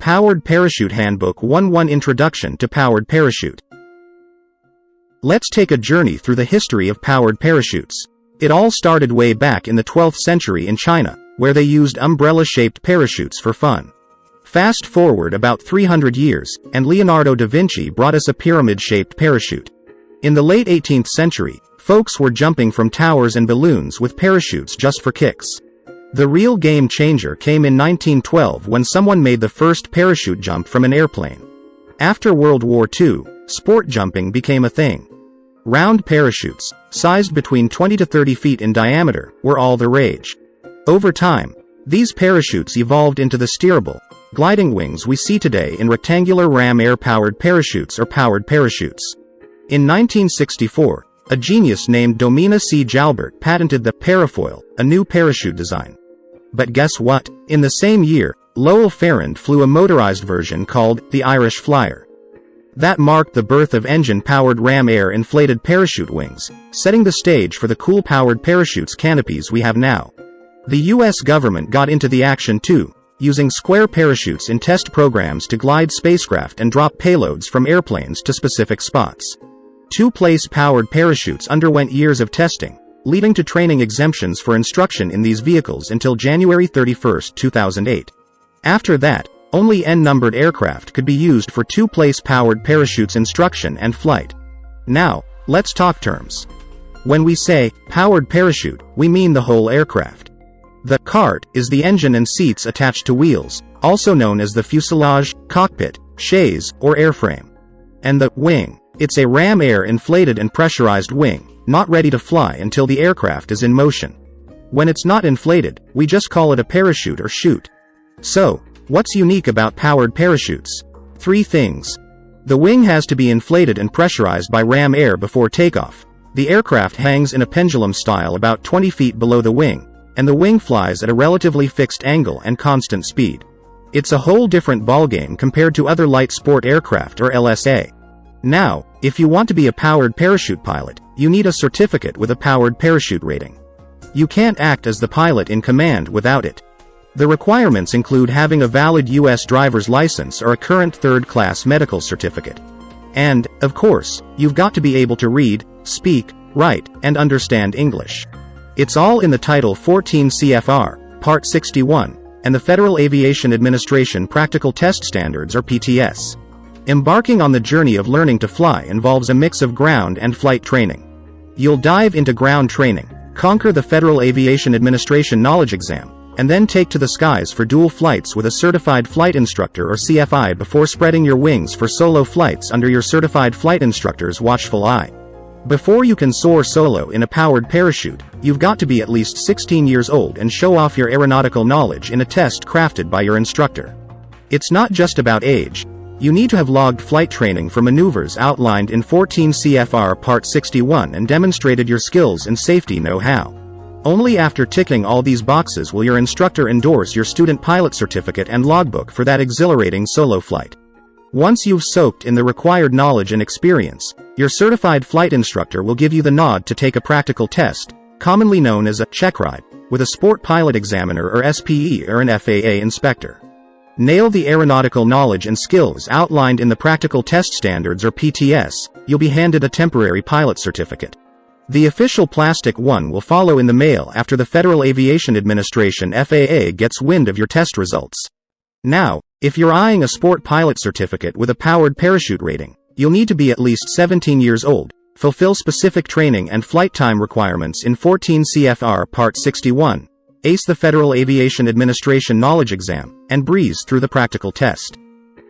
Powered Parachute Handbook 1-1 Introduction to Powered Parachute. Let's take a journey through the history of powered parachutes. It all started way back in the 12th century in China, where they used umbrella-shaped parachutes for fun. Fast forward about 300 years, and Leonardo da Vinci brought us a pyramid-shaped parachute. In the late 18th century, folks were jumping from towers and balloons with parachutes just for kicks. The real game changer came in 1912 when someone made the first parachute jump from an airplane. After World War II, sport jumping became a thing. Round parachutes, sized between 20 to 30 feet in diameter, were all the rage. Over time, these parachutes evolved into the steerable, gliding wings we see today in rectangular ram air-powered parachutes or powered parachutes. In 1964, a genius named Domina C. Jalbert patented the parafoil, a new parachute design. But guess what? In the same year, Lowell Ferrand flew a motorized version called the Irish Flyer. That marked the birth of engine-powered ram air inflated parachute wings, setting the stage for the cool powered parachutes canopies we have now. The US government got into the action too, using square parachutes in test programs to glide spacecraft and drop payloads from airplanes to specific spots. Two-place powered parachutes underwent years of testing, leading to training exemptions for instruction in these vehicles until January 31, 2008. After that, only N-numbered aircraft could be used for two-place powered parachutes instruction and flight. Now, let's talk terms. When we say powered parachute, we mean the whole aircraft. The cart is the engine and seats attached to wheels, also known as the fuselage, cockpit, chaise, or airframe. And the wing. It's a ram air inflated and pressurized wing, not ready to fly until the aircraft is in motion. When it's not inflated, we just call it a parachute or chute. So, what's unique about powered parachutes? 3 things. The wing has to be inflated and pressurized by ram air before takeoff. The aircraft hangs in a pendulum style about 20 feet below the wing, and the wing flies at a relatively fixed angle and constant speed. It's a whole different ballgame compared to other light sport aircraft or LSA. Now, if you want to be a powered parachute pilot, you need a certificate with a powered parachute rating. You can't act as the pilot in command without it. The requirements include having a valid U.S. driver's license or a current third-class medical certificate. And, of course, you've got to be able to read, speak, write, and understand English. It's all in the Title 14 CFR, Part 61, and the Federal Aviation Administration Practical Test Standards or PTS. Embarking on the journey of learning to fly involves a mix of ground and flight training. You'll dive into ground training, conquer the Federal Aviation Administration Knowledge Exam, and then take to the skies for dual flights with a Certified Flight Instructor or CFI before spreading your wings for solo flights under your Certified Flight Instructor's watchful eye. Before you can soar solo in a powered parachute, you've got to be at least 16 years old and show off your aeronautical knowledge in a test crafted by your instructor. It's not just about age. You need to have logged flight training for maneuvers outlined in 14 CFR Part 61 and demonstrated your skills and safety know-how. Only after ticking all these boxes will your instructor endorse your student pilot certificate and logbook for that exhilarating solo flight. Once you've soaked in the required knowledge and experience, your certified flight instructor will give you the nod to take a practical test, commonly known as a check ride, with a sport pilot examiner or SPE or an FAA inspector. Nail the aeronautical knowledge and skills outlined in the Practical Test Standards or PTS, you'll be handed a temporary pilot certificate. The official plastic one will follow in the mail after the Federal Aviation Administration FAA gets wind of your test results. Now, if you're eyeing a sport pilot certificate with a powered parachute rating, you'll need to be at least 17 years old, fulfill specific training and flight time requirements in 14 CFR Part 61, ace the Federal Aviation Administration Knowledge Exam, and breeze through the practical test.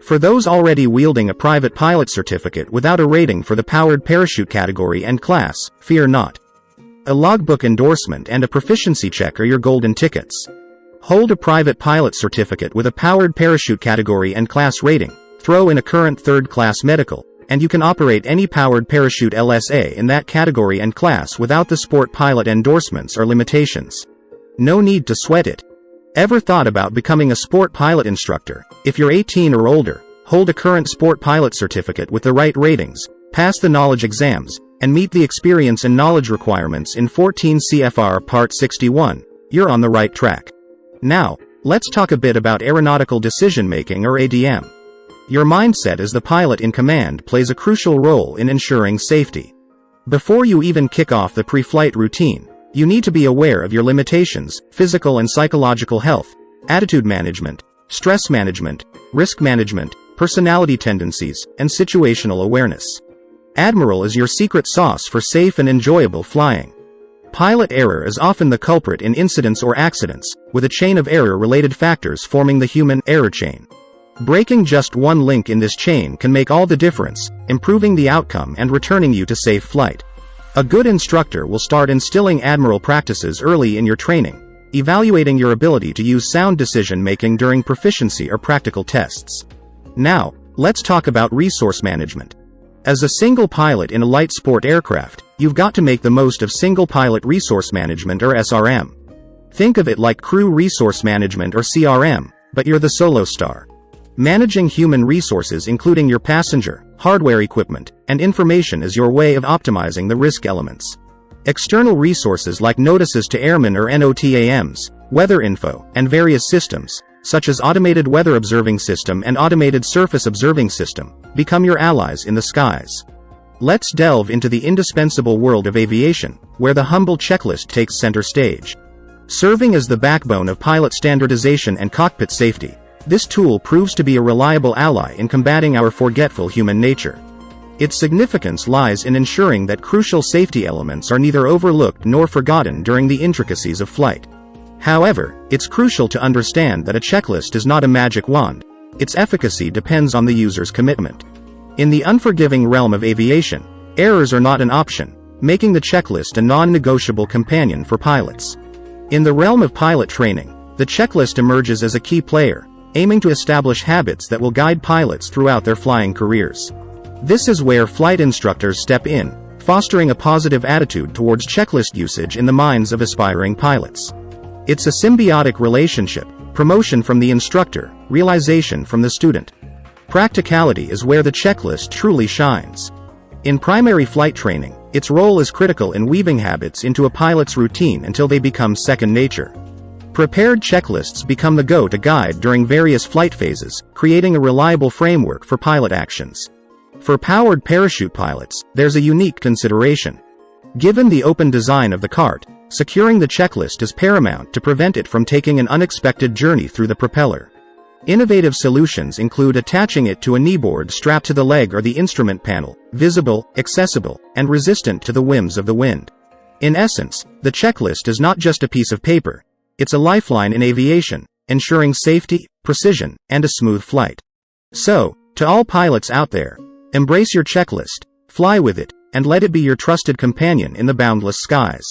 For those already wielding a private pilot certificate without a rating for the powered parachute category and class, fear not. A logbook endorsement and a proficiency check are your golden tickets. Hold a private pilot certificate with a powered parachute category and class rating, throw in a current third-class medical, and you can operate any powered parachute LSA in that category and class without the sport pilot endorsements or limitations. No need to sweat it. Ever thought about becoming a sport pilot instructor? If you're 18 or older, hold a current sport pilot certificate with the right ratings, pass the knowledge exams, and meet the experience and knowledge requirements in 14 CFR Part 61, you're on the right track. Now, Let's talk a bit about aeronautical decision-making, or ADM. Your mindset as the pilot in command plays a crucial role in ensuring safety. Before you even kick off the pre-flight routine, you need to be aware of your limitations, physical and psychological health, attitude management, stress management, risk management, personality tendencies, and situational awareness. Admiral is your secret sauce for safe and enjoyable flying. Pilot error is often the culprit in incidents or accidents, with a chain of error-related factors forming the human error chain. Breaking just one link in this chain can make all the difference, improving the outcome and returning you to safe flight. A good instructor will start instilling Admiral practices early in your training, evaluating your ability to use sound decision-making during proficiency or practical tests. Now, let's talk about resource management. As a single pilot in a light sport aircraft, you've got to make the most of single pilot resource management, or SRM. Think of it like crew resource management, or CRM, but you're the solo star. Managing human resources, including your passenger, hardware equipment, and information, is your way of optimizing the risk elements. External resources like notices to airmen, or NOTAMs, weather info, and various systems, such as automated weather observing system and automated surface observing system, become your allies in the skies. Let's delve into the indispensable world of aviation, where the humble checklist takes center stage. Serving as the backbone of pilot standardization and cockpit safety, this tool proves to be a reliable ally in combating our forgetful human nature. Its significance lies in ensuring that crucial safety elements are neither overlooked nor forgotten during the intricacies of flight. However, it's crucial to understand that a checklist is not a magic wand. Its efficacy depends on the user's commitment. In the unforgiving realm of aviation, errors are not an option, making the checklist a non-negotiable companion for pilots. In the realm of pilot training, the checklist emerges as a key player, aiming to establish habits that will guide pilots throughout their flying careers. This is where flight instructors step in, fostering a positive attitude towards checklist usage in the minds of aspiring pilots. It's a symbiotic relationship, promotion from the instructor, realization from the student. Practicality is where the checklist truly shines. In primary flight training, its role is critical in weaving habits into a pilot's routine until they become second nature. Prepared checklists become the go-to guide during various flight phases, creating a reliable framework for pilot actions. For powered parachute pilots, there's a unique consideration. Given the open design of the cart, securing the checklist is paramount to prevent it from taking an unexpected journey through the propeller. Innovative solutions include attaching it to a kneeboard strapped to the leg or the instrument panel, visible, accessible, and resistant to the whims of the wind. In essence, the checklist is not just a piece of paper. It's a lifeline in aviation, ensuring safety, precision, and a smooth flight. So, to all pilots out there, embrace your checklist, fly with it, and let it be your trusted companion in the boundless skies.